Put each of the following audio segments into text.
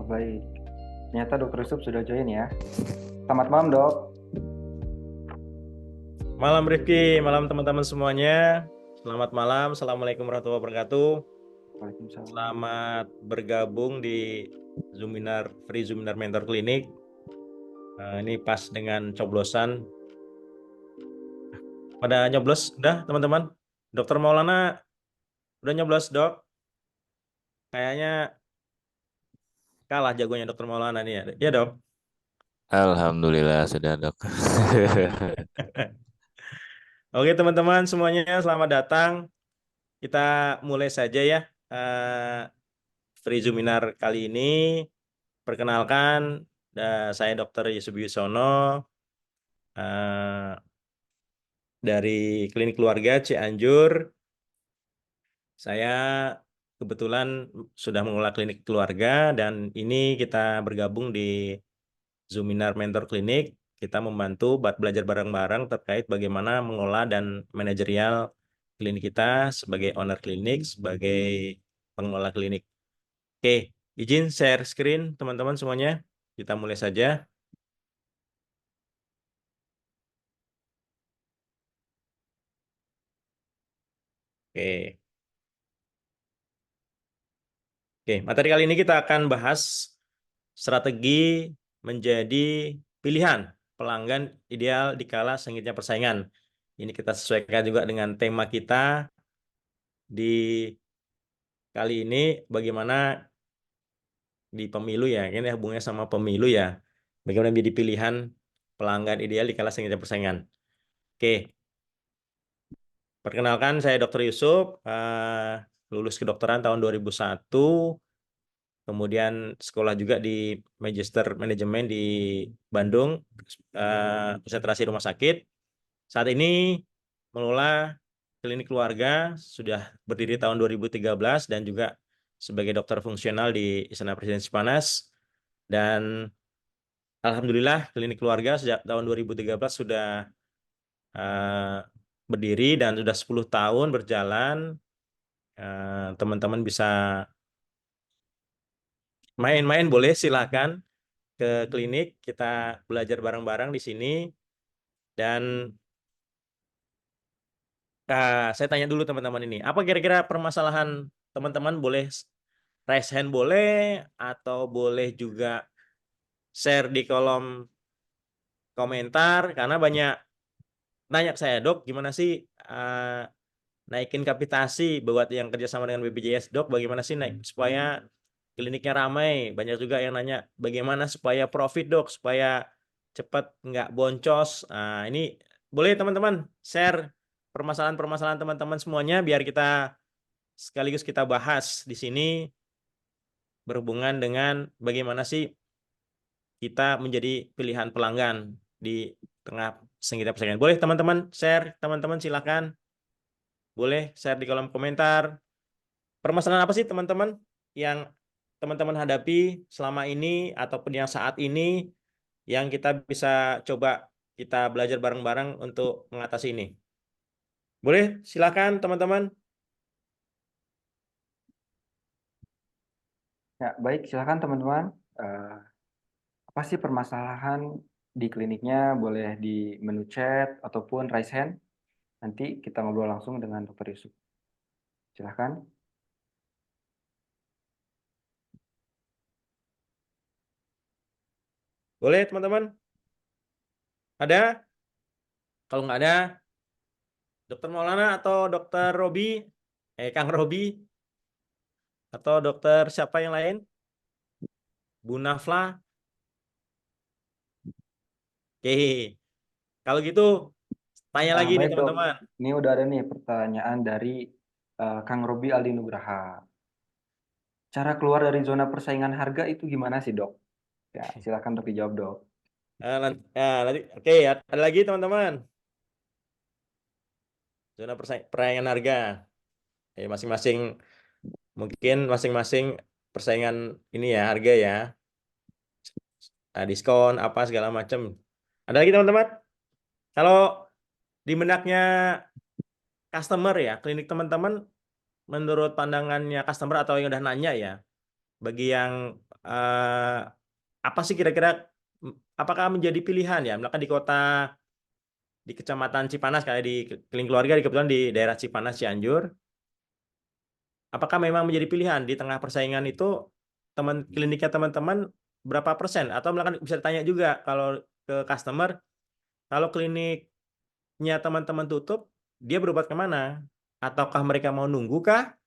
Baik. Ternyata Dokter Yusuf sudah join ya. Selamat malam, Dok. Malam Rifki, malam teman-teman semuanya. Selamat malam, Assalamualaikum warahmatullahi wabarakatuh. Waalaikumsalam. Selamat bergabung di Free Zoominar Mentor Clinic. Ini pas dengan coblosan. Pada nyoblos, udah teman-teman? Dokter Maulana udah nyoblos, Dok? Kayaknya kalah jagonya Dokter Maulana nih ya. Ya, Dok? Alhamdulillah sudah dok. Oke teman-teman semuanya, selamat datang. Kita mulai saja ya. eh, Free Zoominar kali ini. Perkenalkan, saya Dr. Yusuf Yusono eh, dari Klinik Keluarga Cianjur. Saya kebetulan sudah mengelola klinik keluarga dan ini kita bergabung di Zoominar Mentor Clinic. Kita membantu belajar bareng-bareng terkait bagaimana mengelola dan manajerial klinik kita sebagai owner klinik, sebagai pengelola klinik. Oke, izin share screen teman-teman semuanya. Kita mulai saja. Oke. Oke, materi kali ini kita akan bahas strategi menjadi pilihan pelanggan ideal di kala sengitnya persaingan. Ini kita sesuaikan juga dengan tema kita di kali ini, bagaimana di pemilu ya, ini hubungannya sama pemilu ya. Bagaimana menjadi pilihan pelanggan ideal di kala sengitnya persaingan. Oke, perkenalkan saya Dr. Yusuf, lulus kedokteran tahun 2001. Kemudian sekolah juga di Magister Manajemen di Bandung, konsentrasi rumah sakit. Saat ini mengelola klinik keluarga, sudah berdiri tahun 2013 dan juga sebagai dokter fungsional di Istana Presiden Sipanas. Dan Alhamdulillah klinik keluarga sejak tahun 2013 sudah eh, berdiri dan sudah 10 tahun berjalan. Teman-teman bisa main-main boleh silahkan ke klinik, kita belajar bareng-bareng di sini. Dan saya tanya dulu teman-teman ini, apa kira-kira permasalahan teman-teman? Boleh raise hand boleh, atau boleh juga share di kolom komentar, karena banyak nanya ke saya, Dok, gimana sih naikin kapitasi buat yang kerjasama dengan BPJS, Dok, bagaimana sih naik supaya kliniknya ramai? Banyak juga yang nanya, bagaimana supaya profit, Dok, supaya cepat nggak boncos. Ini boleh teman-teman share permasalahan-permasalahan teman-teman semuanya, biar kita sekaligus kita bahas di sini berhubungan dengan bagaimana sih kita menjadi pilihan pelanggan di tengah sengketa persaingan. Boleh teman-teman share, teman-teman silakan. Boleh share di kolom komentar. Permasalahan apa sih teman-teman yang teman-teman hadapi selama ini ataupun yang saat ini, yang kita bisa coba kita belajar bareng-bareng untuk mengatasi ini. Boleh silakan teman-teman. Ya, baik. Silakan teman-teman. Eh, apa sih permasalahan di kliniknya? Boleh di menu chat ataupun raise hand. Nanti kita ngobrol langsung dengan Dokter Yusuf. Silakan. Boleh teman-teman? Ada? Kalau nggak ada, Dokter Maulana atau Dokter Robi, Kang Robi, atau dokter siapa yang lain? Bu Nafla. Oke. Kalau gitu, tanya lagi nih Baik, Dok. teman-teman. Ini udah ada nih pertanyaan dari Kang Robi Aldi Nugraha. Cara keluar dari zona persaingan harga itu gimana sih, Dok? Ya, silakan untuk dijawab, Dok. Oke ya, ada lagi teman-teman. Zona persaingan harga. Masing-masing, mungkin masing-masing persaingan ini ya, harga ya. Diskon, apa segala macam. Ada lagi teman-teman? Kalau di benaknya customer ya, klinik teman-teman, menurut pandangannya customer atau yang udah nanya ya, bagi yang eh, apa sih kira-kira apakah menjadi pilihan ya? Misalkan di Kecamatan Cipanas kayak di Klinik Keluarga kebetulan di daerah Cipanas Cianjur, apakah memang menjadi pilihan di tengah persaingan itu kliniknya teman-teman berapa persen? Atau misalkan bisa ditanya juga kalau ke customer, kalau kliniknya teman-teman tutup, dia berobat kemana? Ataukah mereka mau nunggu kah?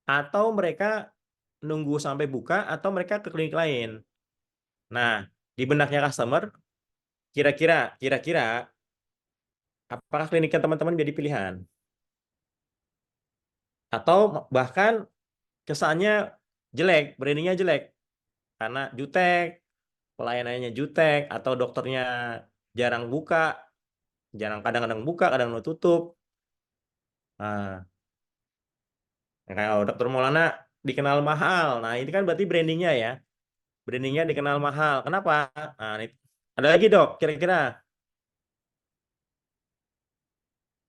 Atau mereka nunggu sampai buka? Atau mereka ke klinik lain? Nah, di benaknya customer, kira-kira apakah kliniknya teman-teman jadi pilihan? Atau bahkan kesannya jelek, brandingnya jelek karena jutek, pelayanannya jutek, atau dokternya jarang buka, kadang-kadang buka, kadang tutup. Nah, kayak dokter Maulana dikenal mahal. Nah, ini kan berarti brandingnya ya. Brandingnya dikenal mahal. Kenapa? Nah, ini. Ada lagi dok, kira-kira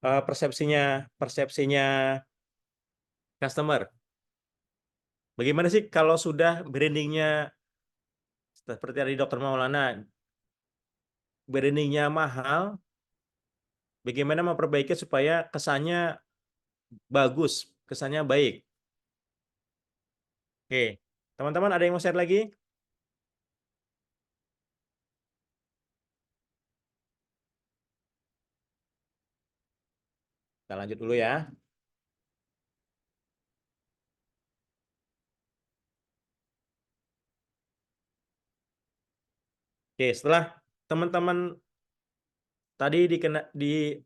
persepsinya customer. Bagaimana sih kalau sudah brandingnya seperti tadi dokter Maulana, brandingnya mahal, bagaimana memperbaiki supaya kesannya bagus, kesannya baik. Oke, teman-teman ada yang mau share lagi? Kita lanjut dulu ya. Oke, setelah teman-teman tadi di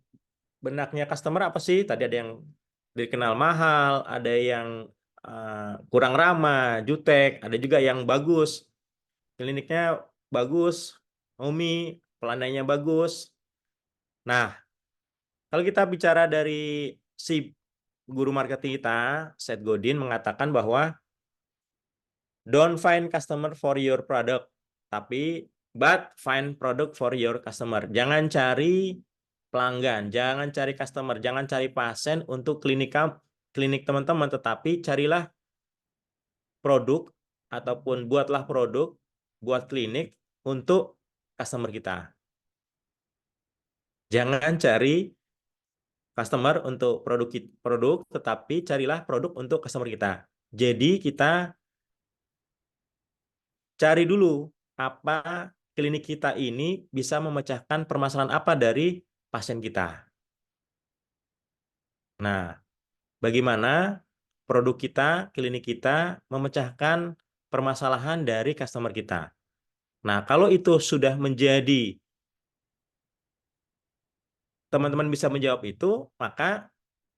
benaknya customer apa sih? Tadi ada yang dikenal mahal, ada yang kurang ramah, jutek, ada juga yang bagus. Kliniknya bagus, Umi, pelayanannya bagus. Nah, kalau kita bicara dari si guru marketing kita, Seth Godin mengatakan bahwa don't find customer for your product, but find product for your customer. Jangan cari pelanggan, jangan cari customer, jangan cari pasien untuk klinik teman-teman, tetapi carilah produk ataupun buatlah produk buat klinik untuk customer kita. Jangan cari customer untuk produk, tetapi carilah produk untuk customer kita. Jadi kita cari dulu apa klinik kita ini bisa memecahkan permasalahan apa dari pasien kita. Nah, bagaimana produk kita, klinik kita memecahkan permasalahan dari customer kita. Nah, kalau itu sudah menjadi teman-teman bisa menjawab itu, maka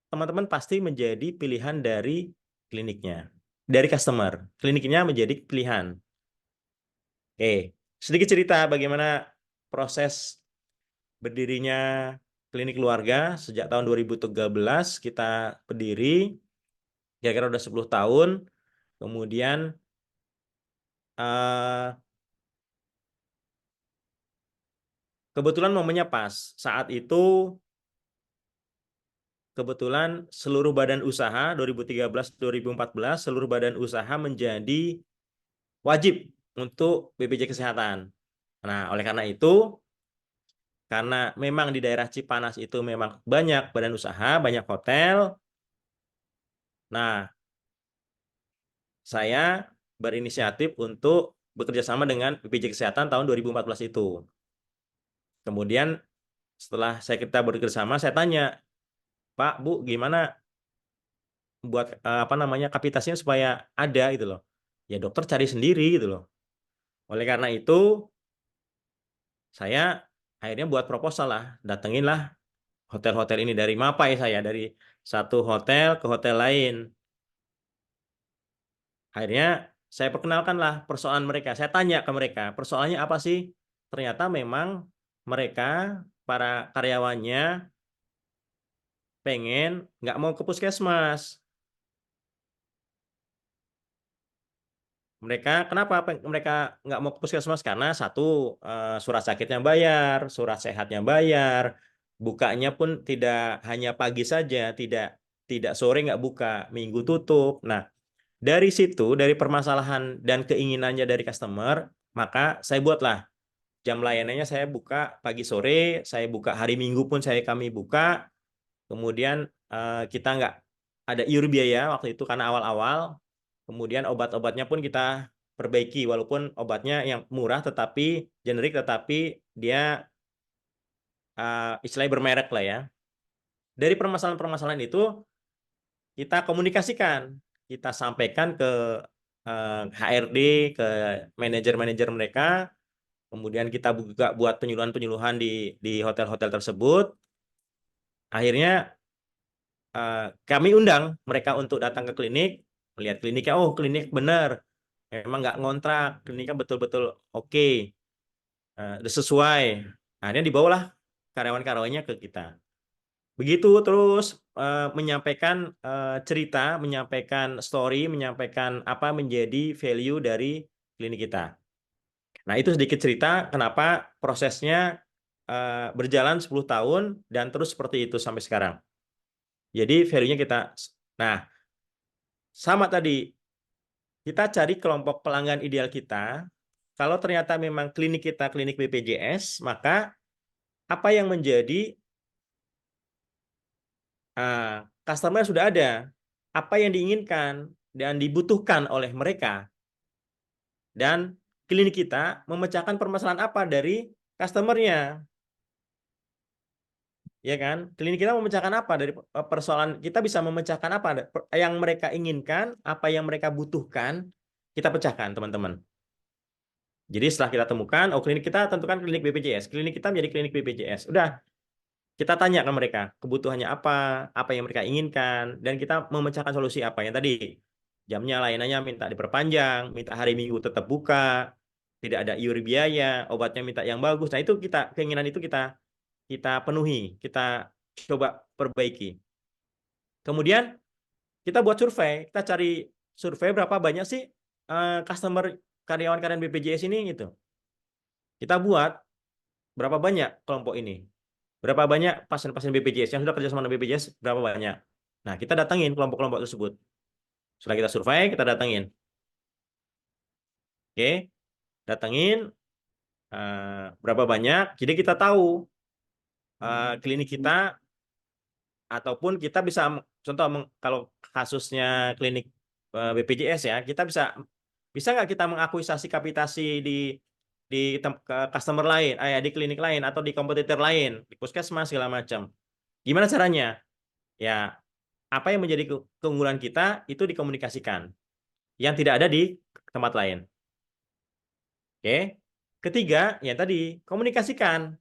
teman-teman pasti menjadi pilihan dari kliniknya, dari customer. Kliniknya menjadi pilihan. Oke, sedikit cerita bagaimana proses berdirinya klinik keluarga sejak tahun 2013 kita berdiri, kira-kira udah 10 tahun. Kemudian kebetulan momennya pas. Saat itu kebetulan seluruh badan usaha 2013-2014 seluruh badan usaha menjadi wajib untuk BPJS Kesehatan. Nah, oleh karena itu, karena memang di daerah Cipanas itu memang banyak badan usaha, banyak hotel. Nah, saya berinisiatif untuk bekerja sama dengan BPJS Kesehatan tahun 2014 itu. Kemudian setelah kita bekerja sama, saya tanya, Pak, Bu, gimana buat kapasitasnya supaya ada gitu loh. Ya dokter cari sendiri gitu loh. Oleh karena itu, saya akhirnya buat proposal lah, datenginlah hotel-hotel ini dari Mapai saya, dari satu hotel ke hotel lain. Akhirnya saya perkenalkanlah persoalan mereka. Saya tanya ke mereka, persoalannya apa sih? Ternyata memang mereka, para karyawannya, pengen nggak mau ke puskesmas. Kenapa mereka nggak mau ke puskesmas? Karena satu, surat sakitnya bayar, surat sehatnya bayar, bukanya pun tidak hanya pagi saja, tidak sore nggak buka, minggu tutup. Nah, Dari situ, dari permasalahan dan keinginannya dari customer, maka saya buatlah jam layanannya, saya buka pagi sore, saya buka hari Minggu pun kami buka. Kemudian kita nggak ada iur biaya waktu itu karena awal-awal. Kemudian obat-obatnya pun kita perbaiki, walaupun obatnya yang murah tetapi generik, tetapi dia istilahnya bermerek lah ya. Dari permasalahan-permasalahan itu kita komunikasikan, kita sampaikan ke HRD, ke manajer-manajer mereka. Kemudian kita juga buat penyuluhan-penyuluhan di hotel-hotel tersebut. Akhirnya kami undang mereka untuk datang ke klinik, melihat kliniknya, oh klinik benar, memang nggak ngontrak, kliniknya betul-betul oke, udah sesuai. Akhirnya dibawalah karyawan-karyawannya ke kita. Begitu terus menyampaikan cerita, menyampaikan story, menyampaikan apa menjadi value dari klinik kita. Nah, itu sedikit cerita kenapa prosesnya berjalan 10 tahun dan terus seperti itu sampai sekarang. Jadi value-nya kita, nah sama tadi, kita cari kelompok pelanggan ideal kita. Kalau ternyata memang klinik kita klinik BPJS, maka apa yang menjadi customer sudah ada, apa yang diinginkan dan dibutuhkan oleh mereka, dan klinik kita memecahkan permasalahan apa dari customer-nya, ya kan? Klinik kita memecahkan apa dari persoalan, kita bisa memecahkan apa yang mereka inginkan, apa yang mereka butuhkan, kita pecahkan, teman-teman. Jadi setelah kita temukan, oh klinik kita tentukan klinik BPJS, klinik kita menjadi klinik BPJS. Udah, kita tanya ke mereka kebutuhannya apa yang mereka inginkan, dan kita memecahkan solusi apa yang tadi. Jamnya, layanannya minta diperpanjang, minta hari Minggu tetap buka, tidak ada iur biaya, obatnya minta yang bagus. Nah, itu keinginan itu kita penuhi, kita coba perbaiki. Kemudian kita buat survei, kita cari survei berapa banyak sih customer karyawan-karyawan BPJS ini gitu. Kita buat berapa banyak kelompok ini, berapa banyak pasien-pasien BPJS yang sudah kerja sama dengan BPJS, berapa banyak. Nah, kita datangin kelompok-kelompok tersebut. Setelah kita survei, kita datangin. Oke, datangin berapa banyak. Jadi kita tahu klinik kita, ataupun kita bisa contoh kalau kasusnya klinik BPJS ya, kita bisa nggak kita mengakuisasi kapitasi di customer lain, di klinik lain atau di kompetitor lain, di puskesmas segala macam. Gimana caranya? Ya, apa yang menjadi keunggulan kita itu dikomunikasikan, yang tidak ada di tempat lain. Oke. Ketiga, ya tadi komunikasikan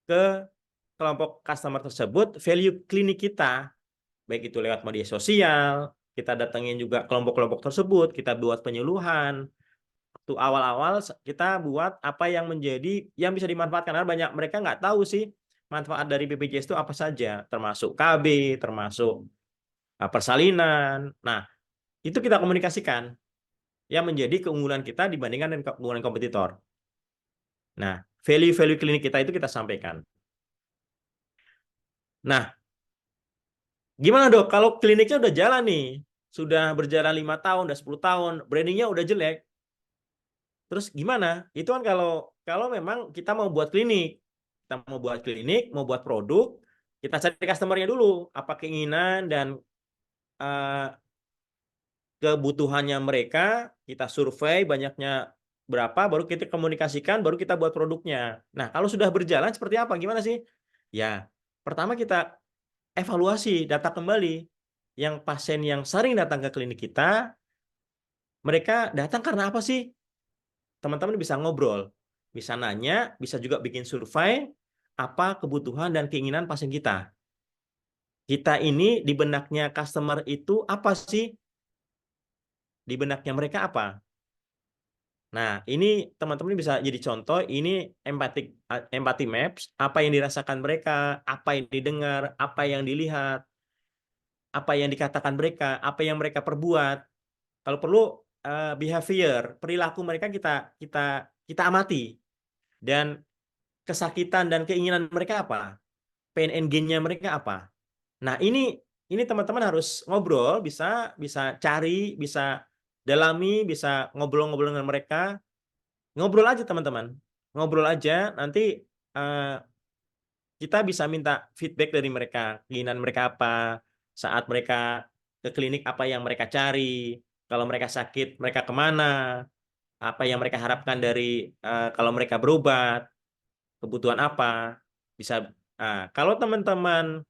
ke kelompok customer tersebut value klinik kita, baik itu lewat media sosial, kita datengin juga kelompok-kelompok tersebut, kita buat penyuluhan. Waktu awal-awal kita buat apa yang menjadi yang bisa dimanfaatkan, karena banyak mereka nggak tahu sih manfaat dari BPJS itu apa saja, termasuk KB, termasuk persalinan. Nah, itu kita komunikasikan yang menjadi keunggulan kita dibandingkan dengan keunggulan kompetitor. Nah, value-value klinik kita itu kita sampaikan. Nah, gimana dok kalau kliniknya udah jalan nih, sudah berjalan 5 tahun, udah 10 tahun, brandingnya udah jelek, terus gimana? Itu kan kalau memang kita mau buat klinik, mau buat produk, kita cari customer-nya dulu, apa keinginan dan kebutuhannya mereka, kita survei banyaknya berapa, baru kita komunikasikan, baru kita buat produknya. Nah, kalau sudah berjalan seperti apa? Gimana sih? Ya, pertama kita evaluasi data kembali. Yang pasien yang sering datang ke klinik kita, mereka datang karena apa sih? Teman-teman bisa ngobrol, bisa nanya, bisa juga bikin survei, apa kebutuhan dan keinginan pasien kita. Kita ini di benaknya customer itu apa sih? Di benaknya mereka apa? Nah, ini teman-teman bisa jadi contoh, ini empathy maps, apa yang dirasakan mereka, apa yang didengar, apa yang dilihat, apa yang dikatakan mereka, apa yang mereka perbuat. Kalau perlu behavior, perilaku mereka kita amati, dan kesakitan dan keinginan mereka apa, pain and gain-nya mereka apa. Nah, ini ini teman-teman harus ngobrol, bisa cari, bisa dalami, bisa ngobrol-ngobrol dengan mereka. Ngobrol aja teman-teman. Ngobrol aja, nanti kita bisa minta feedback dari mereka, keinginan mereka apa, saat mereka ke klinik apa yang mereka cari, kalau mereka sakit mereka kemana, apa yang mereka harapkan dari kalau mereka berobat, kebutuhan apa, bisa. Kalau teman-teman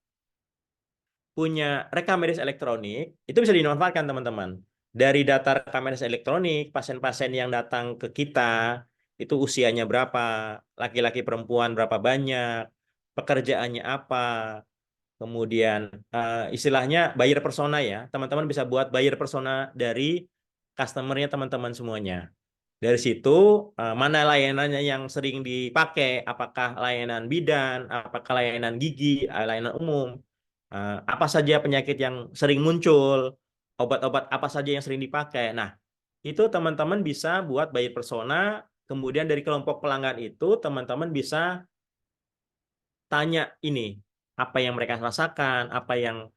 punya rekam medis elektronik, itu bisa dimanfaatkan teman-teman. Dari data rekam medis elektronik, pasien-pasien yang datang ke kita, itu usianya berapa, laki-laki perempuan berapa banyak, pekerjaannya apa, kemudian istilahnya buyer persona ya. Teman-teman bisa buat buyer persona dari customer-nya teman-teman semuanya. Dari situ, mana layanannya yang sering dipakai, apakah layanan bidan, apakah layanan gigi, layanan umum, apa saja penyakit yang sering muncul, obat-obat apa saja yang sering dipakai. Nah, itu teman-teman bisa buat buyer persona, kemudian dari kelompok pelanggan itu teman-teman bisa tanya ini, apa yang mereka rasakan, apa yang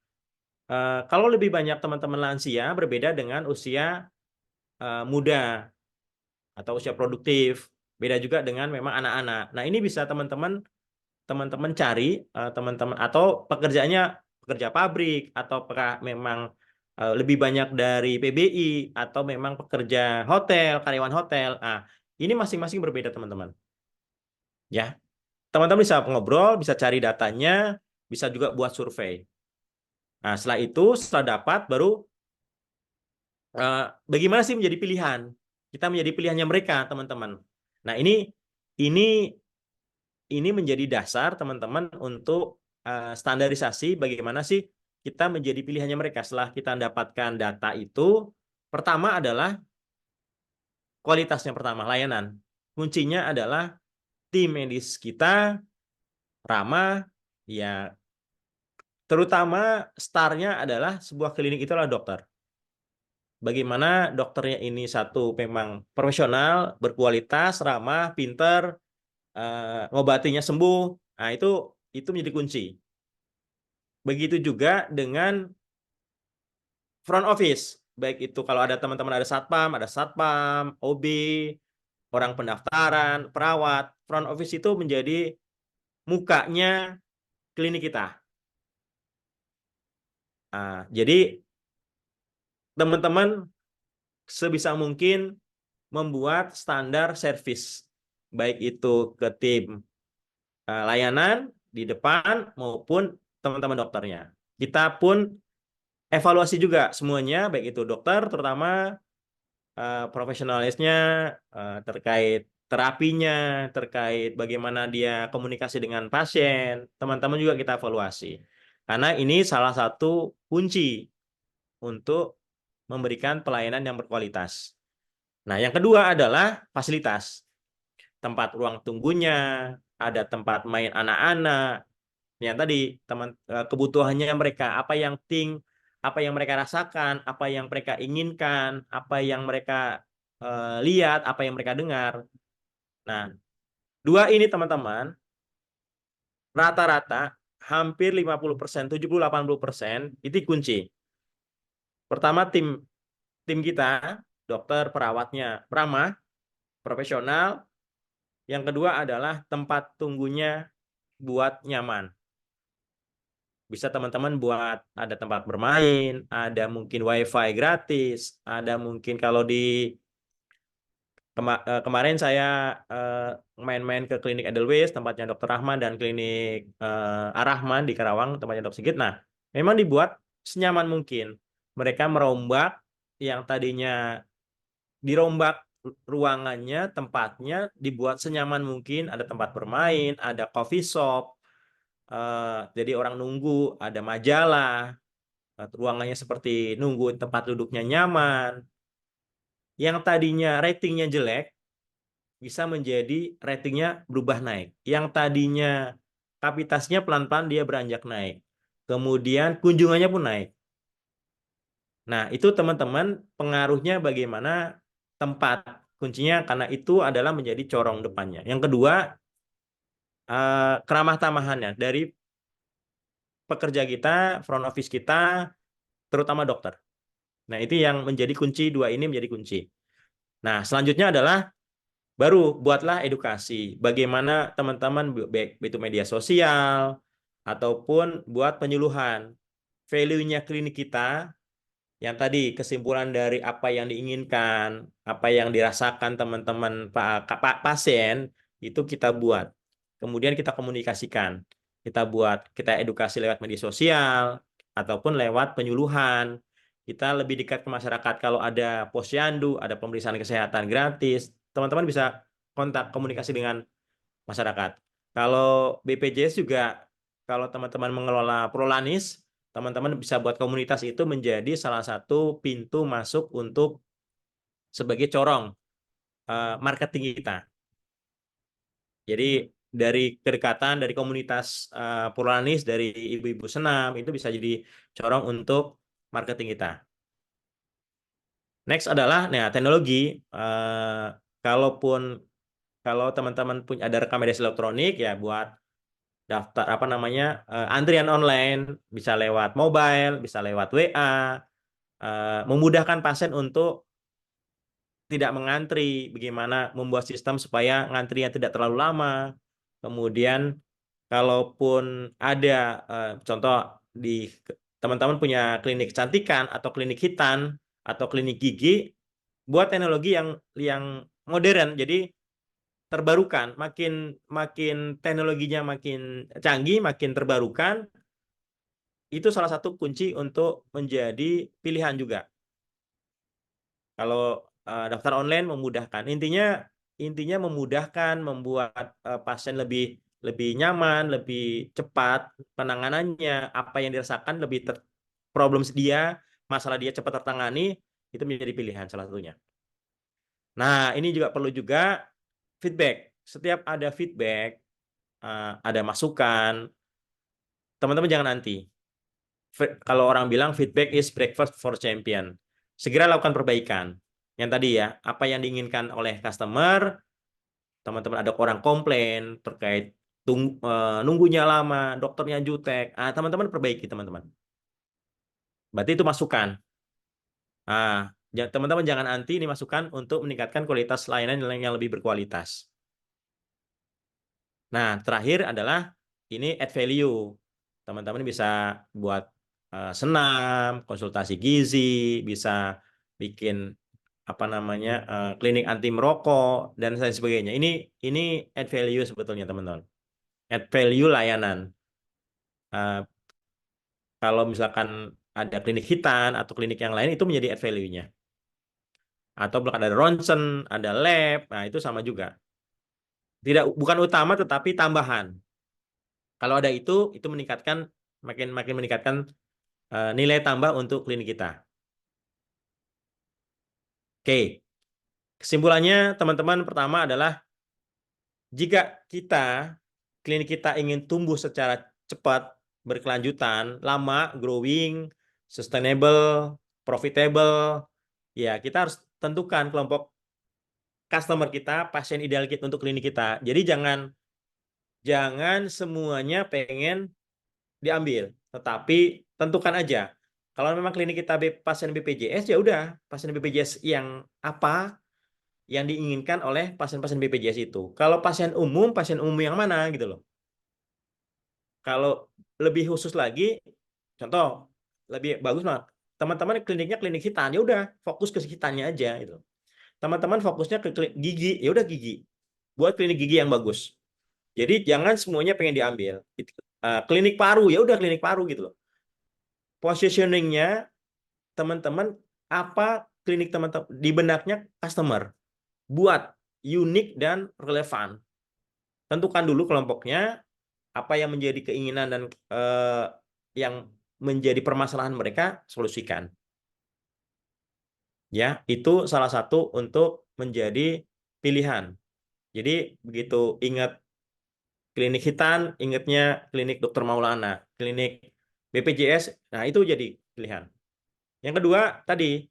kalau lebih banyak teman-teman lansia berbeda dengan usia muda atau usia produktif, beda juga dengan memang anak-anak. Nah, ini bisa teman-teman cari teman-teman atau pekerjaannya pekerja pabrik atau apakah memang lebih banyak dari PBI atau memang pekerja hotel, karyawan hotel. Nah, ini masing-masing berbeda teman-teman. Ya, teman-teman bisa ngobrol, bisa cari datanya, bisa juga buat survei. Nah, setelah itu, setelah dapat, baru bagaimana sih menjadi pilihan? Kita menjadi pilihannya mereka, teman-teman. Nah, ini menjadi dasar teman-teman untuk standarisasi bagaimana sih kita menjadi pilihannya mereka. Setelah kita mendapatkan data itu, pertama adalah kualitasnya pertama, layanan. Kuncinya adalah tim medis kita ramah, ya terutama startnya adalah sebuah klinik itu adalah dokter. Bagaimana dokternya ini satu memang profesional, berkualitas, ramah, pinter, ngobatinya sembuh. Nah, itu menjadi kunci. Begitu juga dengan front office. Baik itu kalau ada teman-teman ada satpam, OB, orang pendaftaran, perawat. Front office itu menjadi mukanya klinik kita. Jadi teman-teman sebisa mungkin membuat standar service. Baik itu ke tim layanan di depan maupun teman-teman dokternya. Kita pun evaluasi juga semuanya, baik itu dokter terutama profesionalisnya terkait terapinya, terkait bagaimana dia komunikasi dengan pasien, teman-teman juga kita evaluasi. Karena ini salah satu kunci untuk memberikan pelayanan yang berkualitas. Nah, yang kedua adalah fasilitas. Tempat ruang tunggunya, ada tempat main anak-anak, yang tadi kebutuhannya mereka, apa yang mereka rasakan, apa yang mereka inginkan, apa yang mereka lihat, apa yang mereka dengar. Nah, dua ini teman-teman, rata-rata hampir 50%, 70-80% itu kunci. Pertama, tim kita, dokter, perawatnya ramah, profesional. Yang kedua adalah tempat tunggunya buat nyaman. Bisa teman-teman buat ada tempat bermain, ada mungkin wifi gratis, ada mungkin kalau di kemarin saya main-main ke klinik Edelweiss, tempatnya Dr. Rahman, dan klinik Ar-Rahman di Karawang, tempatnya Dr. Sigit. Nah, memang dibuat senyaman mungkin. Mereka merombak yang tadinya dirombak ruangannya, tempatnya dibuat senyaman mungkin, ada tempat bermain, ada coffee shop, jadi orang nunggu, ada majalah, ruangannya seperti nunggu, tempat duduknya nyaman. Yang tadinya ratingnya jelek, bisa menjadi ratingnya berubah naik. Yang tadinya kapasitasnya pelan-pelan dia beranjak naik. Kemudian kunjungannya pun naik. Nah, itu teman-teman pengaruhnya bagaimana tempat. Kuncinya karena itu adalah menjadi corong depannya. Yang kedua, keramah tamahannya. Dari pekerja kita, front office kita, terutama dokter. Nah, itu yang menjadi kunci, dua ini menjadi kunci. Nah, selanjutnya adalah baru buatlah edukasi. Bagaimana teman-teman baik itu media sosial ataupun buat penyuluhan. Value-nya klinik kita yang tadi kesimpulan dari apa yang diinginkan, apa yang dirasakan teman-teman pasien itu kita buat. Kemudian kita komunikasikan. Kita edukasi lewat media sosial ataupun lewat penyuluhan. Kita lebih dekat ke masyarakat. Kalau ada posyandu, ada pemeriksaan kesehatan gratis, teman-teman bisa kontak komunikasi dengan masyarakat. Kalau BPJS juga, kalau teman-teman mengelola Prolanis, teman-teman bisa buat komunitas itu menjadi salah satu pintu masuk untuk sebagai corong marketing kita. Jadi dari kedekatan, dari komunitas Prolanis, dari ibu-ibu senam, itu bisa jadi corong untuk marketing kita. Next adalah teknologi. Kalau teman-teman punya ada rekam medis elektronik ya buat daftar antrian online, bisa lewat mobile, bisa lewat WA, memudahkan pasien untuk tidak mengantri, bagaimana membuat sistem supaya ngantrinya tidak terlalu lama. Kemudian kalaupun ada contoh di teman-teman punya klinik kecantikan atau klinik hitan atau klinik gigi, buat teknologi yang modern, jadi terbarukan, makin teknologinya makin canggih, makin terbarukan, itu salah satu kunci untuk menjadi pilihan juga. Kalau daftar online memudahkan, intinya memudahkan, membuat pasien lebih nyaman, lebih cepat penanganannya, apa yang dirasakan problem dia, masalah dia cepat tertangani, itu menjadi pilihan salah satunya. Nah, ini juga perlu juga feedback. Setiap ada feedback, ada masukan, teman-teman jangan anti. Kalau orang bilang feedback is breakfast for champion. Segera lakukan perbaikan. Yang tadi ya, apa yang diinginkan oleh customer, teman-teman ada orang komplain terkait nunggunya lama, dokternya jutek, teman-teman perbaiki teman-teman. Berarti itu masukan. Teman-teman jangan anti, ini masukan untuk meningkatkan kualitas layanan yang lebih berkualitas. Nah, terakhir adalah ini add value. Teman-teman bisa buat senam, konsultasi gizi, bisa bikin klinik anti merokok dan lain sebagainya. Ini add value sebetulnya teman-teman. Add value layanan. Kalau misalkan ada klinik hitan atau klinik yang lain itu menjadi add value-nya. Atau ada ronsen, ada lab, nah itu sama juga. Bukan utama tetapi tambahan. Kalau ada itu meningkatkan makin meningkatkan nilai tambah untuk klinik kita. Oke. Kesimpulannya teman-teman pertama adalah jika klinik kita ingin tumbuh secara cepat, berkelanjutan, lama, growing, sustainable, profitable, ya kita harus tentukan kelompok customer kita, pasien ideal kita untuk klinik kita. Jadi jangan semuanya pengen diambil, tetapi tentukan aja. Kalau memang klinik kita pasien BPJS, ya udah pasien BPJS yang apa yang diinginkan oleh pasien-pasien BPJS itu. Kalau pasien umum yang mana gitu loh. Kalau lebih khusus lagi, contoh lebih bagus mah teman-teman kliniknya klinik hitan, ya udah fokus ke hitannya aja gitu. Teman-teman fokusnya ke gigi, ya udah gigi. Buat klinik gigi yang bagus. Jadi jangan semuanya pengen diambil. Klinik paru, ya udah klinik paru gitu loh. Positioningnya teman-teman apa klinik teman-teman di benaknya customer. Buat unik dan relevan. Tentukan dulu kelompoknya, apa yang menjadi keinginan dan yang menjadi permasalahan mereka, solusikan. Ya, itu salah satu untuk menjadi pilihan. Jadi begitu ingat klinik hitan, ingatnya klinik Dr. Maulana, klinik BPJS, nah itu jadi pilihan. Yang kedua tadi,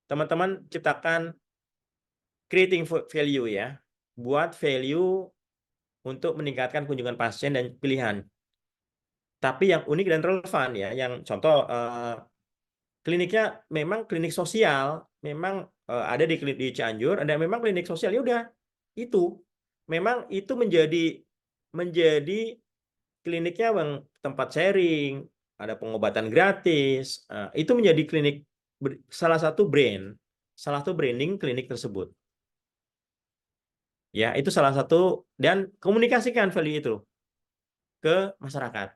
teman-teman ciptakan creating value ya, buat value untuk meningkatkan kunjungan pasien dan pilihan. Tapi yang unik dan relevan ya, yang contoh kliniknya memang klinik sosial, memang ada di klinik di Cianjur, ada memang klinik sosial, ya udah itu. Memang itu menjadi kliniknya bang, tempat sharing, ada pengobatan gratis. Itu menjadi klinik salah satu branding klinik tersebut. Ya, itu salah satu, dan komunikasikan value itu ke masyarakat.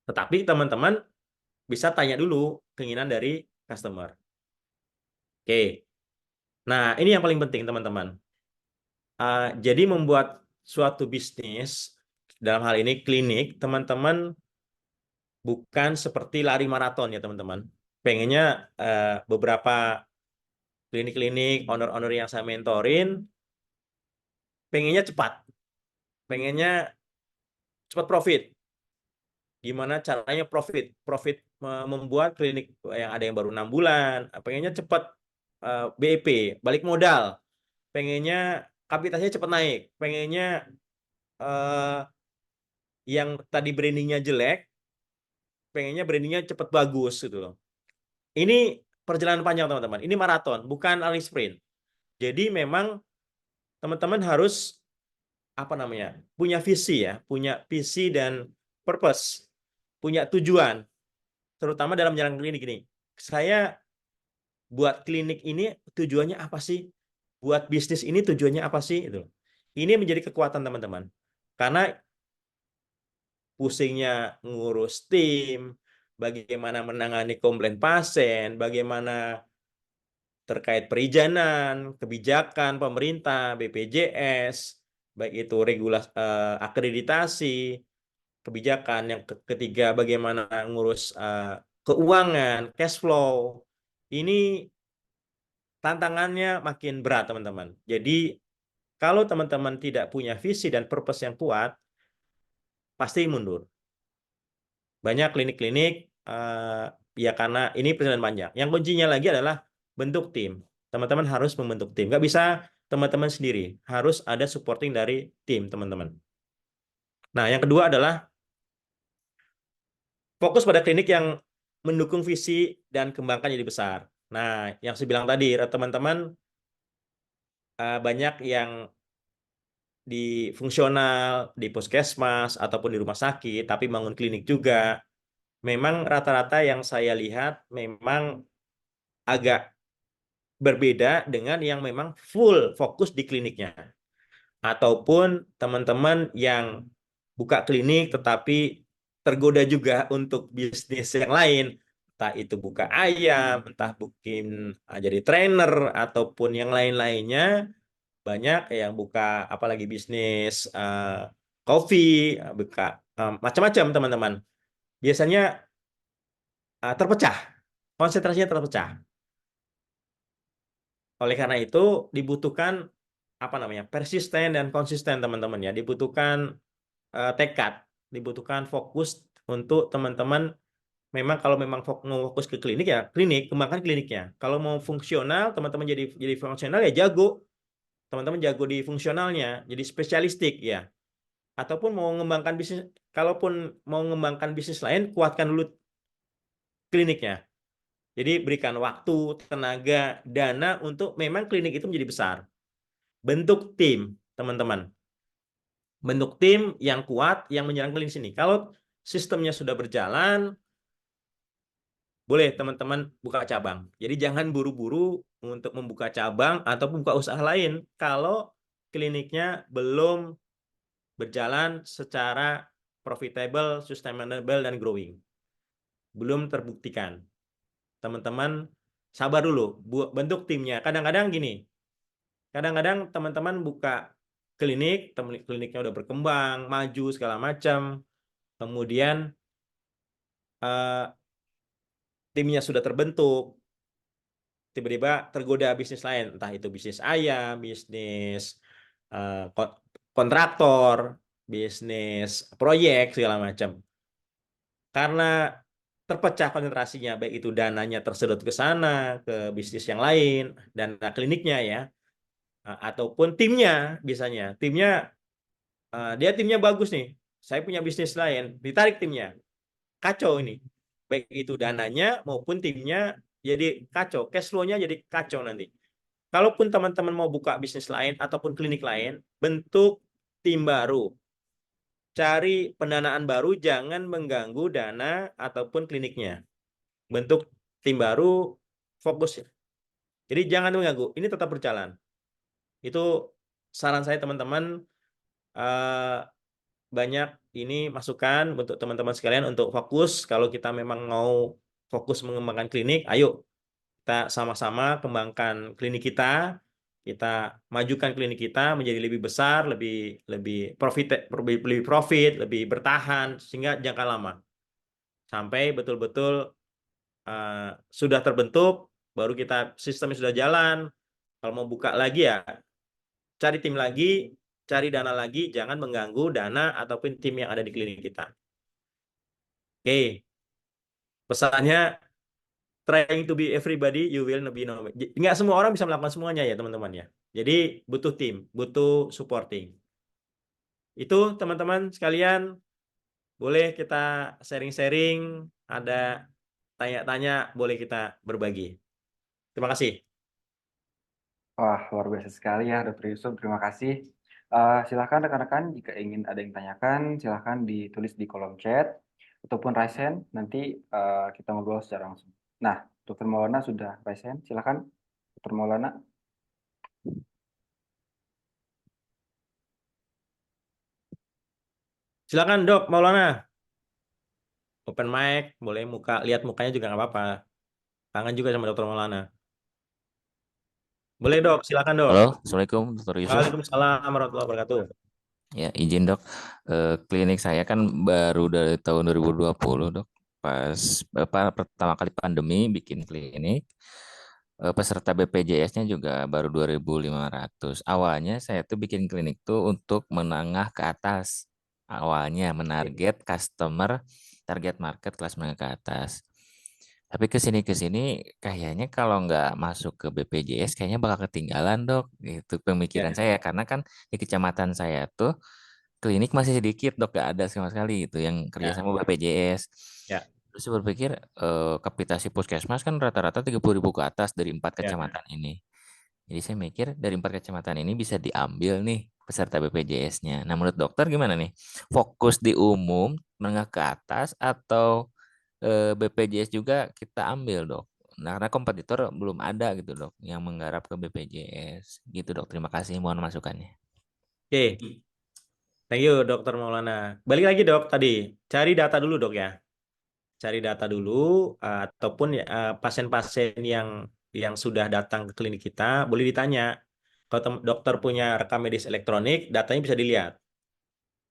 Tetapi teman-teman bisa tanya dulu keinginan dari customer. Oke. Nah, ini yang paling penting teman-teman. Jadi membuat suatu bisnis, dalam hal ini klinik, teman-teman bukan seperti lari maraton ya teman-teman. Pengennya beberapa klinik-klinik, owner-owner yang saya mentorin, pengennya cepat. Pengennya cepat profit. Gimana caranya profit? Profit membuat klinik yang ada yang baru 6 bulan, pengennya cepat BEP, balik modal. Pengennya kapitalisasinya cepat naik. Pengennya yang tadi brandingnya jelek, pengennya brandingnya cepat bagus gitu loh. Ini perjalanan panjang teman-teman. Ini maraton, bukan lari sprint. Jadi memang teman-teman harus punya visi ya, punya visi dan purpose, punya tujuan, terutama dalam jalan klinik ini. Saya buat klinik ini tujuannya apa sih? Buat bisnis ini tujuannya apa sih? Itu. Ini menjadi kekuatan teman-teman. Karena pusingnya ngurus tim, bagaimana menangani komplain pasien, bagaimana terkait perizinan, kebijakan pemerintah, BPJS, baik itu regulasi, akreditasi, kebijakan. Yang ketiga, bagaimana ngurus keuangan, cash flow. Ini tantangannya makin berat, teman-teman. Jadi, kalau teman-teman tidak punya visi dan purpose yang kuat, pasti mundur. Banyak klinik-klinik, ya karena ini perjalanan panjang. Yang kuncinya lagi adalah bentuk tim. Teman-teman harus membentuk tim. Nggak bisa teman-teman sendiri. Harus ada supporting dari tim, teman-teman. Nah, yang kedua adalah fokus pada klinik yang mendukung visi dan kembangkan jadi besar. Nah, yang saya bilang tadi, teman-teman banyak yang di fungsional, di puskesmas, ataupun di rumah sakit, tapi bangun klinik juga. Memang rata-rata yang saya lihat memang agak berbeda dengan yang memang full fokus di kliniknya. Ataupun teman-teman yang buka klinik tetapi tergoda juga untuk bisnis yang lain. Entah itu buka ayam, entah mungkin jadi trainer, ataupun yang lain-lainnya. Banyak yang buka apalagi bisnis kopi, buka macam-macam teman-teman. Biasanya terpecah, konsentrasinya terpecah. Oleh karena itu dibutuhkan persisten dan konsisten teman-teman ya. Dibutuhkan tekad, dibutuhkan fokus untuk teman-teman. Memang kalau memang mau fokus ke klinik ya klinik, kembangkan kliniknya. Kalau mau fungsional, teman-teman jadi fungsional ya jago. Teman-teman jago di fungsionalnya, jadi spesialistik ya. Ataupun mau mengembangkan bisnis, kalaupun mau mengembangkan bisnis lain, kuatkan dulu kliniknya. Jadi berikan waktu, tenaga, dana untuk memang klinik itu menjadi besar. Bentuk tim, teman-teman. Bentuk tim yang kuat, yang menjalankan klinik sini. Kalau sistemnya sudah berjalan, boleh teman-teman buka cabang. Jadi jangan buru-buru untuk membuka cabang ataupun buka usaha lain kalau kliniknya belum berjalan secara profitable, sustainable, dan growing. Belum terbuktikan. Teman-teman sabar dulu, bentuk timnya. Kadang-kadang gini, kadang-kadang teman-teman buka kliniknya udah berkembang, maju segala macam, kemudian timnya sudah terbentuk, tiba-tiba tergoda bisnis lain, entah itu bisnis ayam, bisnis kontraktor, bisnis proyek segala macam. Karena terpecah konsentrasinya, baik itu dananya tersedot ke sana, ke bisnis yang lain, dana kliniknya ya, ataupun timnya biasanya. Timnya, dia timnya bagus nih, saya punya bisnis lain, ditarik timnya. Kacau ini. Baik itu dananya maupun timnya jadi kacau. Cash flow-nya jadi kacau nanti. Kalaupun teman-teman mau buka bisnis lain ataupun klinik lain, bentuk tim baru. Cari pendanaan baru, jangan mengganggu dana ataupun kliniknya. Bentuk tim baru, fokus. Jadi jangan mengganggu, ini tetap berjalan. Itu saran saya teman-teman, banyak ini masukan untuk teman-teman sekalian untuk fokus. Kalau kita memang mau fokus mengembangkan klinik, ayo kita sama-sama kembangkan klinik kita majukan klinik kita menjadi lebih besar, lebih profit, lebih bertahan sehingga jangka lama. Sampai betul-betul sudah terbentuk, baru kita sistemnya sudah jalan. Kalau mau buka lagi ya cari tim lagi, cari dana lagi, jangan mengganggu dana ataupun tim yang ada di klinik kita. Oke, pesannya trying to be everybody, you will be no. Nggak semua orang bisa melakukan semuanya ya teman-teman ya. Jadi butuh tim, butuh supporting. Itu teman-teman sekalian, boleh kita sharing-sharing, ada tanya-tanya, boleh kita berbagi. Terima kasih. Wah, luar biasa sekali ya, Dr. Yusuf. Terima kasih. Silakan rekan-rekan jika ingin ada yang tanyakan, silakan ditulis di kolom chat ataupun raise hand. Nanti kita ngobrol secara langsung. Nah, Dr. Maulana sudah raise hand. Silakan, Dr. Maulana. Silakan Dok Maulana. Open mic, boleh lihat mukanya juga nggak apa-apa. Kangen juga sama Dr. Maulana. Boleh Dok, silakan Dok. Halo, Assalamualaikum Dr. Yusuf. Waalaikumsalam warahmatullahi wabarakatuh. Ya, izin dok. Klinik saya kan baru dari tahun 2020 dok. Pas pertama kali pandemi bikin klinik. Peserta BPJS-nya juga baru 2.500. Awalnya saya tuh bikin klinik tuh untuk menengah ke atas. Awalnya menarget customer, target market kelas menengah ke atas. Tapi kesini kayaknya kalau nggak masuk ke BPJS kayaknya bakal ketinggalan dok. Itu pemikiran Ya, saya karena kan di kecamatan saya tuh klinik masih sedikit dok, nggak ada sama sekali itu yang kerja ya, sama BPJS. ya, Terus saya berpikir kapitasi puskesmas kan rata-rata 30.000 ke atas dari 4 ya. kecamatan ini. Jadi saya mikir dari 4 kecamatan ini bisa diambil nih peserta BPJS-nya. Nah menurut dokter gimana nih? Fokus di umum, menengah ke atas atau BPJS juga kita ambil dok? Nah, karena kompetitor belum ada gitu dok yang menggarap ke BPJS. Gitu dok, terima kasih mohon masukannya. Oke, thank you Dokter Maulana. Balik lagi Dok tadi, cari data dulu Dok ya. Cari data dulu ataupun pasien-pasien yang sudah datang ke klinik kita boleh ditanya. Kalau dokter punya rekam medis elektronik, datanya bisa dilihat.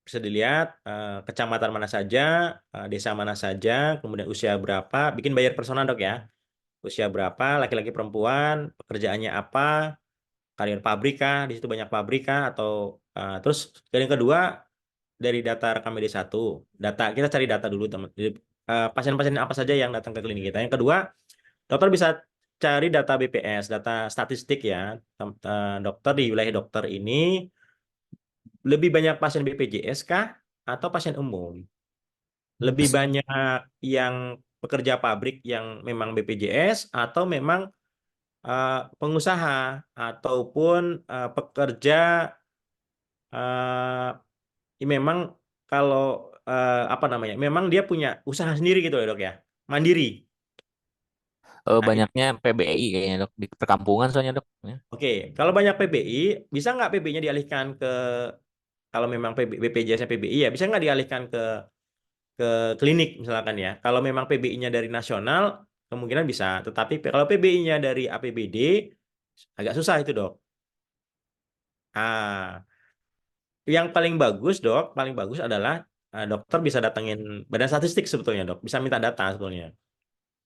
Bisa dilihat kecamatan mana saja, desa mana saja, kemudian usia berapa, bikin bayar persona Dok ya. Usia berapa, laki-laki perempuan, pekerjaannya apa, karir pabrik kah, di situ banyak pabrik kah, atau terus yang kedua dari data rekam medis satu, data kita cari data dulu teman. Jadi, pasien-pasien apa saja yang datang ke klinik kita. Yang kedua, dokter bisa cari data BPS, data statistik ya. Dokter di wilayah dokter ini lebih banyak pasien BPJS kah atau pasien umum? Lebih banyak yang pekerja pabrik yang memang BPJS atau memang pengusaha ataupun pekerja memang kalau apa namanya, memang dia punya usaha sendiri gitu ya dok ya, mandiri. Nah, Banyaknya PBI kayaknya dok di perkampungan soalnya dok. Ya. oke, kalau banyak PBI, bisa nggak PBI-nya dialihkan ke, kalau memang BPJS-nya PBI ya, bisa nggak dialihkan ke klinik misalkan ya. Kalau memang PBI-nya dari nasional, kemungkinan bisa. Tetapi kalau PBI-nya dari APBD, agak susah itu dok. Ah, yang paling bagus dok, paling bagus adalah dokter bisa datengin badan statistik sebetulnya dok, bisa minta data sebetulnya.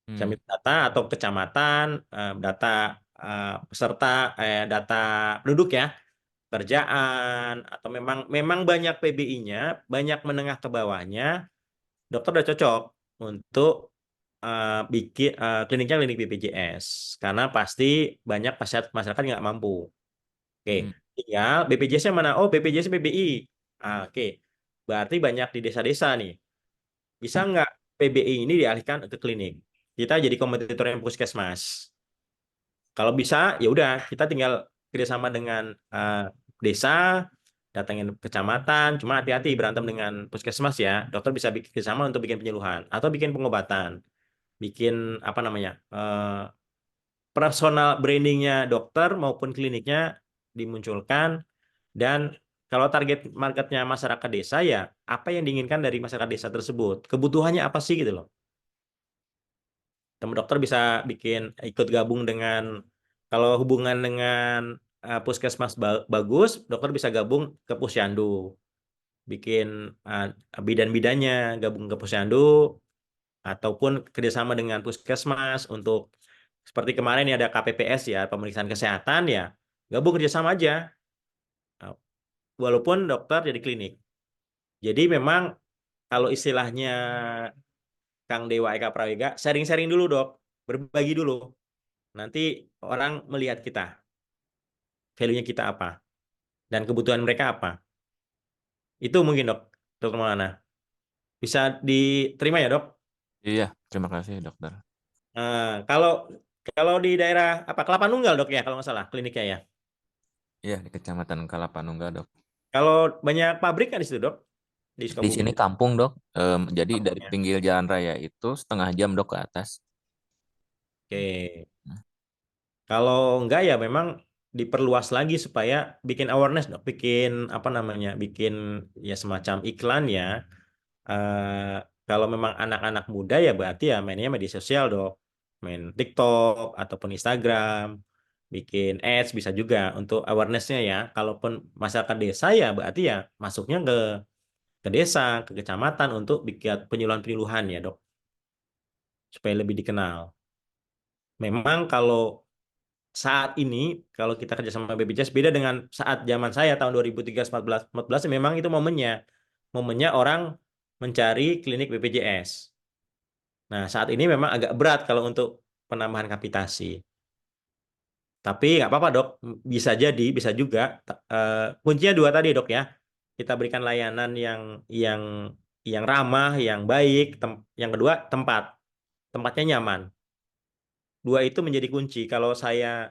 Bisa Hmm. minta data atau kecamatan, data peserta, data penduduk ya, kerjaan, atau memang banyak PBI-nya, banyak menengah ke bawahnya, dokter udah cocok untuk bikin kliniknya klinik BPJS, karena pasti banyak masyarakat yang nggak mampu. Oke, Hmm. tinggal BPJS-nya mana? Oh, BPJS PBI. Oke. berarti banyak di desa-desa nih. Bisa nggak PBI ini dialihkan ke klinik? Kita jadi kompetitor yang puskesmas. Kalau bisa, ya udah kita tinggal kerjasama dengan desa, datangin kecamatan. Cuma hati-hati berantem dengan puskesmas ya. Dokter bisa bikin kerjasama untuk bikin penyuluhan atau bikin pengobatan, bikin apa namanya personal brandingnya dokter maupun kliniknya dimunculkan. Dan kalau target marketnya masyarakat desa ya apa yang diinginkan dari masyarakat desa tersebut, kebutuhannya apa sih gitu loh. Teman dokter bisa ikut gabung dengan, kalau hubungan dengan puskesmas bagus, dokter bisa gabung ke Posyandu, bikin bidan-bidannya gabung ke Posyandu, ataupun kerjasama dengan puskesmas untuk seperti kemarin ya ada KPPS ya, pemeriksaan kesehatan ya, gabung kerjasama aja, walaupun dokter jadi klinik. Jadi memang kalau istilahnya Kang Dewa Eka Prawega, sharing-sharing dulu dok, berbagi dulu. Nanti orang melihat kita, value-nya kita apa, dan kebutuhan mereka apa. Itu mungkin dok, Dokter Maulana. Bisa diterima ya dok? Iya, terima kasih dokter. Kalau kalau di daerah apa Kelapa Nunggal dok ya kalau nggak salah kliniknya ya. Iya, di Kecamatan Kalapanunggal dok. Kalau banyak pabrik kan di situ dok, di Di Sukabumi. sini kampung dok. Jadi Kampung dari ya. pinggir jalan raya itu setengah jam dok ke atas. Oke. Kalau enggak ya memang diperluas lagi supaya bikin awareness dok, bikin apa namanya, bikin ya semacam iklan ya. eh, Kalau memang anak-anak muda ya berarti ya mainnya media sosial dok, main TikTok ataupun Instagram, bikin ads bisa juga untuk awarenessnya ya. Kalaupun masyarakat desa ya berarti ya masuknya ke desa, ke kecamatan untuk bikin penyuluhan-penyuluhan ya dok, supaya lebih dikenal. Memang kalau saat ini kalau kita kerja sama BPJS beda dengan saat zaman saya tahun 2013, 14 memang itu momennya orang mencari klinik BPJS. Nah, saat ini memang agak berat kalau untuk penambahan kapitasi. Tapi nggak apa-apa dok, bisa juga. Kuncinya dua tadi dok ya. Kita berikan layanan yang yang ramah, yang baik. Yang kedua tempatnya nyaman. Dua itu menjadi kunci. Kalau saya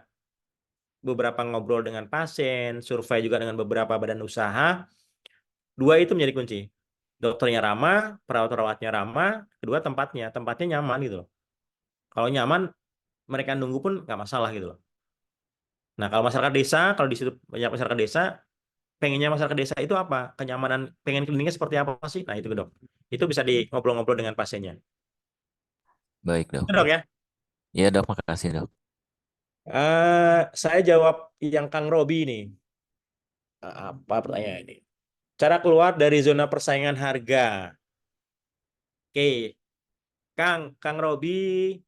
beberapa ngobrol dengan pasien, survei juga dengan beberapa badan usaha, dua itu menjadi kunci. Dokternya ramah, perawat-perawatnya ramah, kedua tempatnya nyaman gitu loh. Kalau nyaman, mereka nunggu pun nggak masalah gitu loh. Nah, kalau masyarakat desa, kalau di situ banyak masyarakat desa, pengennya masyarakat desa itu apa? Kenyamanan, pengen kliniknya seperti apa sih? Nah, itu dok. Itu bisa di ngobrol-ngobrol dengan pasiennya. Baik dok. Itu dok ya. Iya dok, makasih dok. Saya jawab yang Kang Robi nih. Apa pertanyaan ini? Cara keluar dari zona persaingan harga. Oke, Kang Robi,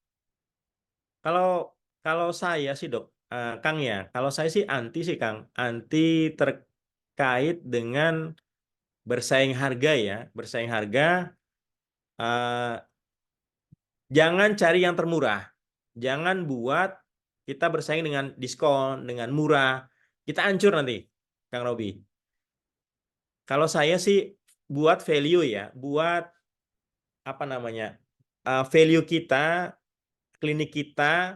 kalau kalau saya sih dok, Kang ya, kalau saya sih anti sih Kang, anti terkait dengan bersaing harga ya, bersaing harga. eh, Jangan cari yang termurah, jangan buat kita bersaing dengan diskon, dengan murah, kita hancur nanti, Kang Robi. Kalau saya sih buat value ya, buat apa namanya, value kita, klinik kita.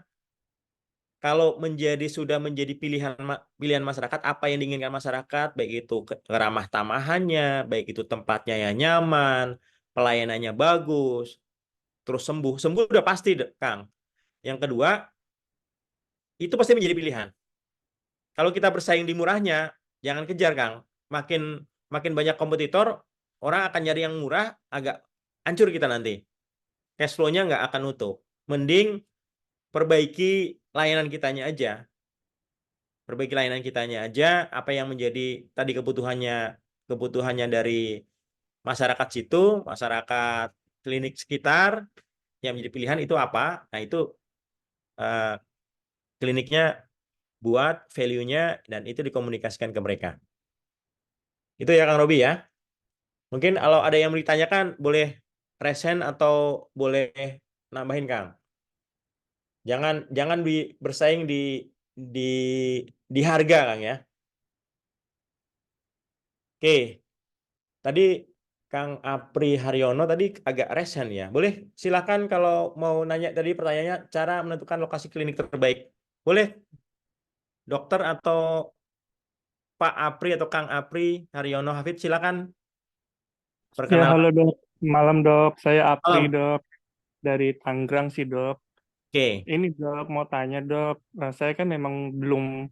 Kalau sudah menjadi pilihan masyarakat, apa yang diinginkan masyarakat, baik itu keramah tamahannya, baik itu tempatnya yang nyaman, pelayanannya bagus, terus sembuh, sembuh udah pasti, Kang. Yang kedua, itu pasti menjadi pilihan. Kalau kita bersaing di murahnya, jangan kejar, Kang. Makin makin banyak kompetitor, orang akan nyari yang murah, agak hancur kita nanti. Cash flow-nya nggak akan utuh. Mending perbaiki layanan kitanya aja. Perbaiki layanan kitanya aja, apa yang menjadi tadi kebutuhannya dari masyarakat situ, masyarakat klinik sekitar yang menjadi pilihan itu apa? Nah, itu eh, kliniknya buat value-nya dan itu dikomunikasikan ke mereka. Itu ya Kang Robi ya. Mungkin kalau ada yang mau ditanyakan boleh resen atau boleh nambahin Kang. Jangan jangan bersaing di di harga Kang ya. Oke, tadi Kang Apri Haryono tadi agak resen ya. Boleh silakan kalau mau nanya tadi pertanyaannya cara menentukan lokasi klinik terbaik. Boleh dokter atau Pak Apri atau Kang Apri Haryono Hafid silakan Ya, halo perkenalkan. dok. Malam dok, saya Apri Malam. dok, dari Tangerang sih dok. Oke. Ini dok, mau tanya dok, saya kan memang belum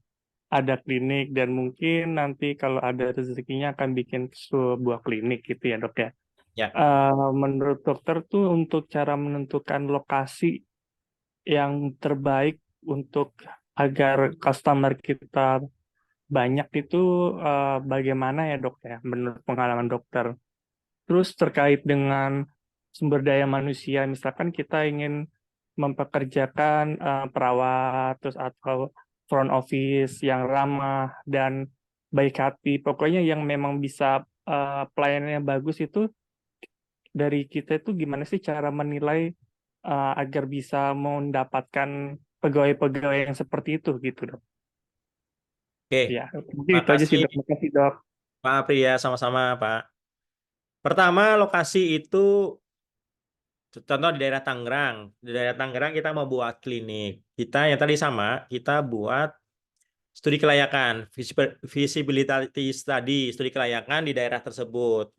ada klinik dan mungkin nanti kalau ada rezekinya akan bikin sebuah klinik gitu ya dok ya. Ya. Menurut dokter tuh untuk cara menentukan lokasi yang terbaik untuk agar customer kita banyak itu bagaimana ya dok ya, menurut pengalaman dokter? Terus terkait dengan sumber daya manusia, misalkan kita ingin mempekerjakan perawat, terus atau front office yang ramah dan baik hati, pokoknya yang memang bisa pelayanannya bagus itu dari kita itu gimana sih cara menilai agar bisa mendapatkan pegawai-pegawai yang seperti itu gitu dok. Oke. Ya, mungkin itu aja sih Makasih dok. Makasih dok. Pak Apri ya, sama-sama Pak. Pertama, lokasi itu contoh di daerah Tangerang. Di daerah Tangerang kita mau buat klinik. Kita yang tadi sama, kita buat studi kelayakan, visibility study, studi kelayakan di daerah tersebut.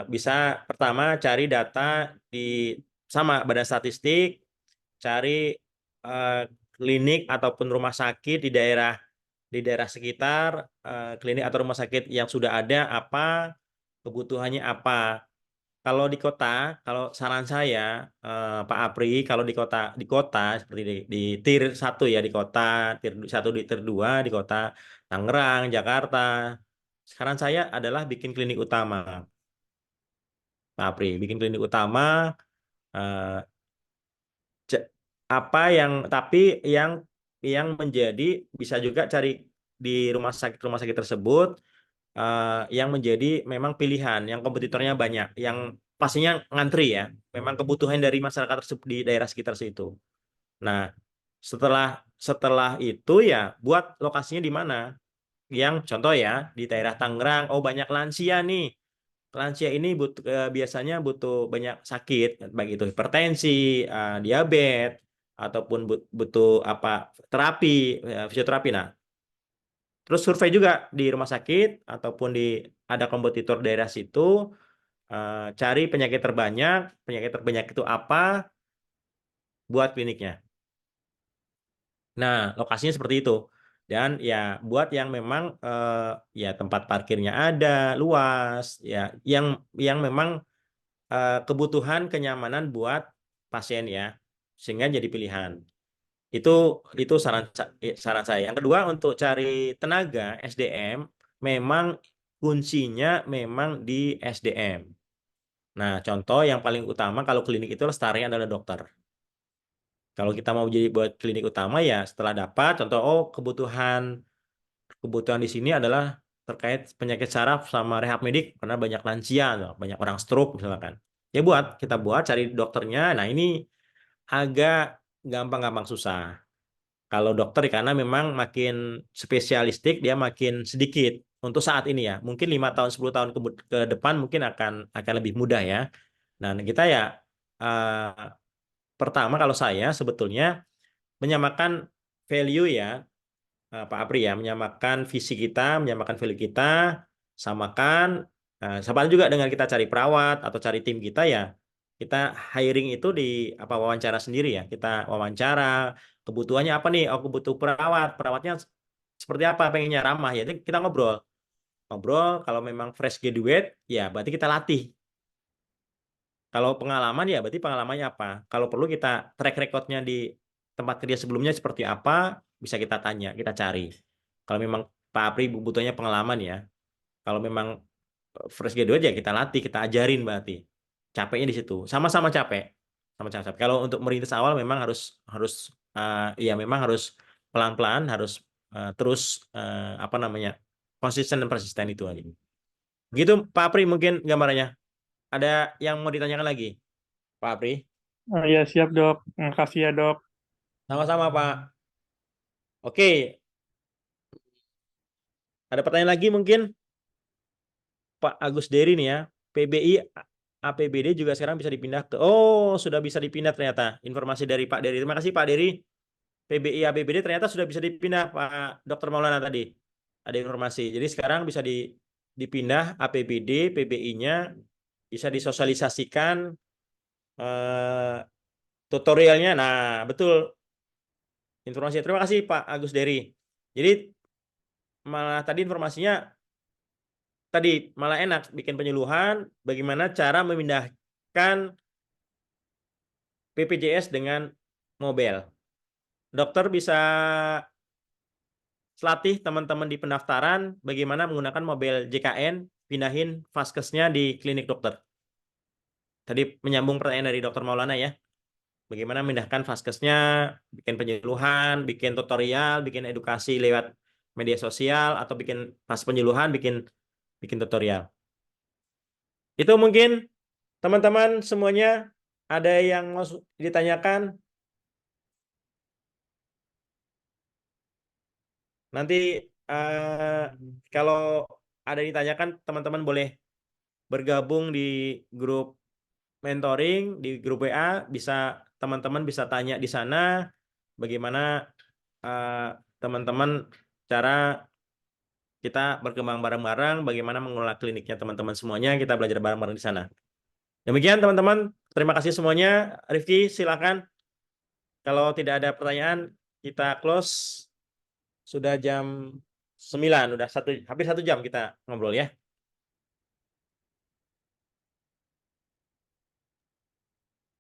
Bisa pertama cari data di sama Badan Statistik, cari eh, klinik ataupun rumah sakit di daerah sekitar, klinik atau rumah sakit yang sudah ada apa, kebutuhannya apa. Kalau di kota, kalau saran saya, Pak Apri, kalau di kota seperti di tier 1 ya di kota, tier 1 di tier 2 di kota Tangerang, Jakarta. Saran saya adalah bikin klinik utama, Pak Apri, bikin klinik utama. eh, c- apa yang tapi yang menjadi bisa juga cari di rumah sakit tersebut yang menjadi memang pilihan, yang kompetitornya banyak, yang pastinya ngantri ya. Memang kebutuhan dari masyarakat tersebut di daerah sekitar situ. Nah, setelah setelah itu ya buat lokasinya di mana? Yang contoh ya di daerah Tangerang, oh banyak lansia nih. Lansia ini biasanya butuh banyak sakit, baik itu hipertensi, diabetes, ataupun butuh apa terapi, fisioterapi. Nah, terus survei juga di rumah sakit ataupun di ada kompetitor daerah situ, cari penyakit terbanyak itu apa buat kliniknya. Nah, lokasinya seperti itu. Dan ya buat yang memang ya tempat parkirnya ada, luas, ya yang memang kebutuhan kenyamanan buat pasien ya, sehingga jadi pilihan. Itu itu saran saya. Yang kedua untuk cari tenaga SDM memang kuncinya memang di SDM. Nah, contoh yang paling utama kalau klinik itu startnya adalah dokter. Kalau kita mau jadi buat klinik utama ya setelah dapat contoh oh kebutuhan di sini adalah terkait penyakit saraf sama rehab medik karena banyak lansia, banyak orang stroke misalkan. Ya kita buat cari dokternya. Nah, ini agak gampang susah. Kalau dokter karena memang makin spesialistik dia makin sedikit untuk saat ini ya. Mungkin 5 tahun 10 tahun ke depan mungkin akan lebih mudah ya. Nah, kita ya eh, pertama kalau saya sebetulnya menyamakan value ya Pak Apri ya, menyamakan visi kita, menyamakan value kita, samakan sama juga dengan kita cari perawat atau cari tim kita ya. Kita hiring itu di apa wawancara sendiri ya. Kita wawancara kebutuhannya apa nih? Oh, butuh perawat. Perawatnya seperti apa? Pengennya ramah ya. Jadi kita ngobrol. Ngobrol kalau memang fresh graduate ya berarti kita latih. Kalau pengalaman ya berarti pengalamannya apa? Kalau perlu kita track recordnya di tempat kerja sebelumnya seperti apa, bisa kita tanya, kita cari. Kalau memang Pak Apri butuhnya pengalaman ya. Kalau memang fresh graduate ya kita latih, kita ajarin berarti. Capeknya di situ. Sama-sama capek. Sama-sama capek. Kalau untuk merintis awal memang harus harus ya memang harus pelan-pelan, harus terus apa namanya? Konsisten dan persisten itu aja. Gitu Pak Apri mungkin gambarannya. Ada yang mau ditanyakan lagi, Pak Apri? Ya siap dok. Makasih ya dok. Sama-sama, Pak. Oke, ada pertanyaan lagi mungkin Pak Agus Dery nih ya. PBI, APBD juga sekarang bisa dipindah ke, oh sudah bisa dipindah ternyata. Informasi dari Pak Dery. Terima kasih Pak Dery. PBI, APBD ternyata sudah bisa dipindah Pak Dr. Maulana tadi. Ada informasi. Jadi sekarang bisa dipindah APBD, PBI-nya bisa disosialisasikan tutorialnya. Nah, betul informasi. Terima kasih Pak Agus Dery. Jadi malah tadi informasinya tadi malah enak bikin penyuluhan bagaimana cara memindahkan BPJS dengan mobile. Dokter bisa latih teman-teman di pendaftaran bagaimana menggunakan mobile JKN, pindahin vaskesnya di klinik dokter. Tadi menyambung pertanyaan dari Dokter Maulana ya. Bagaimana memindahkan vaskesnya, bikin penyuluhan, bikin tutorial, bikin edukasi lewat media sosial, atau bikin pas penyuluhan, bikin tutorial. Itu mungkin teman-teman semuanya ada yang mau ditanyakan? Nanti kalau ada yang ditanyakan, teman-teman boleh bergabung di grup mentoring, di grup WA, teman-teman bisa tanya di sana bagaimana teman-teman cara kita berkembang bareng-bareng, bagaimana mengelola kliniknya teman-teman semuanya, kita belajar bareng-bareng di sana. Demikian teman-teman, terima kasih semuanya. Rifki, silakan. Kalau tidak ada pertanyaan, kita close. Sudah jam 9, udah hampir 1 jam kita ngobrol ya.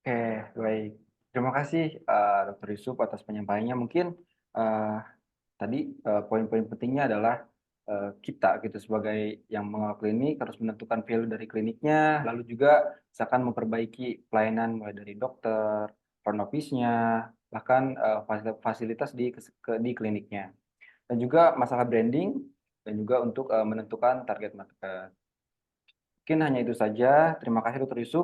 Oke, baik. Terima kasih Dr. Yusuf atas penyampaiannya. Mungkin tadi poin-poin pentingnya adalah kita gitu sebagai yang mengelola klinik harus menentukan value dari kliniknya, lalu juga misalkan memperbaiki pelayanan mulai dari dokter, front office-nya, bahkan fasilitas di kliniknya. Dan juga masalah branding dan juga untuk menentukan target market. Mungkin hanya itu saja. Terima kasih Dr. Yusuf.